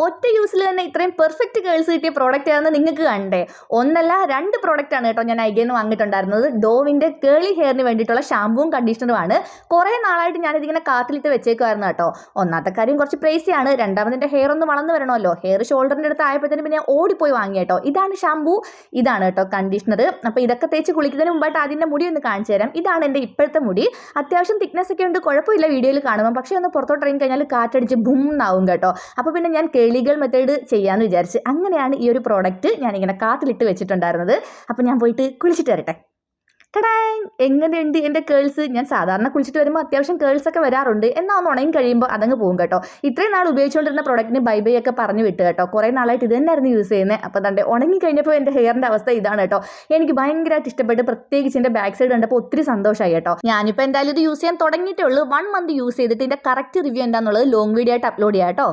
ഒറ്റ യൂസിൽ തന്നെ ഇത്രയും പെർഫെക്റ്റ് കേൾസ് കിട്ടിയ പ്രോഡക്റ്റ് ആണെന്ന് നിങ്ങൾക്ക് കണ്ടേ. ഒന്നല്ല 2 പ്രോഡക്റ്റാണ് കേട്ടോ ഞാൻ ഐഗേന്ന് വാങ്ങിയിട്ടുണ്ടായിരുന്നത്. ഡോവിൻ്റെ കേളി ഹെയറിന് വേണ്ടിയിട്ടുള്ള ഷാമ്പൂവും കണ്ടീഷണറുമാണ്. കുറേ നാളായിട്ട് ഞാനിതിങ്ങനെ കാർട്ടിലിട്ട് വെച്ചേക്കുമായിരുന്നു കേട്ടോ. ഒന്നാമത്തെ കാര്യം കുറച്ച് പ്രൈസിയാണ്, രണ്ടാമതിൻ്റെ ഹെയർ ഒന്ന് വളർന്നു വരണമല്ലോ. ഹെയർ ഷോൾഡറിൻ്റെ അടുത്ത് ആയപ്പോഴത്തേനും പിന്നെ ഓടിപ്പോയി വാങ്ങി കേട്ടോ. ഇതാണ് ഷാമ്പൂ, ഇതാണ് കേട്ടോ കണ്ടീഷണർ. അപ്പോൾ ഇതൊക്കെ തേച്ച് കുളിക്കുന്നതിന് മുമ്പായിട്ട് അതിൻ്റെ മുടി ഒന്ന് കാണിച്ചു തരാം. ഇതാണ് എൻ്റെ ഇപ്പോഴത്തെ മുടി. അത്യാവശ്യം തിക്നെസ് ഒക്കെ ഉണ്ട്, കുഴപ്പമില്ല വീഡിയോയിൽ കാണുമ്പോൾ. പക്ഷേ ഒന്ന് പുറത്തോട്ട് ഇറങ്ങി കഴിഞ്ഞാൽ കാറ്റടിച്ച് ബും എന്നാവും കേട്ടോ. അപ്പോൾ പിന്നെ ഞാൻ കേളികൾ മെത്തേഡ് ചെയ്യാമെന്ന് വിചാരിച്ച് അങ്ങനെയാണ് ഈ ഒരു പ്രോഡക്റ്റ് ഞാനിങ്ങനെ കാർട്ടിലിട്ട് വെച്ചിട്ടുണ്ടായിരുന്നത്. അപ്പോൾ ഞാൻ പോയിട്ട് കുളിച്ചിട്ട് വരട്ടെ. ടടാങ്, എങ്ങനെയുണ്ട് എൻ്റെ കേൾസ്? ഞാൻ സാധാരണ കുളിച്ചിട്ട് വരുമ്പോൾ അത്യാവശ്യം കേൾസൊക്കെ വരാറുണ്ട്, എന്നാൽ ഒന്ന് ഉണങ്ങി കഴിയുമ്പോൾ അതങ്ങ് പോകും കേട്ടോ. ഇത്രയും നാൾ ഉപയോഗിച്ചുകൊണ്ടിരുന്ന പ്രോഡക്റ്റിന് ബൈ ബൈ ഒക്കെ പറഞ്ഞു വിട്ട് കേട്ടോ. കുറേ നാളായിട്ട് ഇത് തന്നെയായിരുന്നു യൂസ് ചെയ്യുന്നത്. അപ്പോൾ തൻ്റെ ഉണങ്ങി കഴിഞ്ഞപ്പോൾ എൻ്റെ ഹെയറിൻ്റെ അവസ്ഥ ഇതാണ് കേട്ടോ. എനിക്ക് ഭയങ്കരമായിട്ട് ഇഷ്ടപ്പെട്ട്, പ്രത്യേകിച്ച് എൻ്റെ ബാക്ക് സൈഡ് കണ്ടപ്പോൾ ഒത്തിരി സന്തോഷമായി കേട്ടോ. ഞാനിപ്പോൾ എന്തായാലും ഇത് യൂസ് ചെയ്യാൻ തുടങ്ങിയിട്ടേ ഉള്ളൂ. 1 മന്ത് യൂസ് ചെയ്തിട്ട് ഇതിൻ്റെ കറക്റ്റ് റിവ്യൂ എന്താണെന്നുള്ളത് ലോങ് വീഡിയോ ആയിട്ട് അപ്ലോഡ് ചെയ്യാം കേട്ടോ.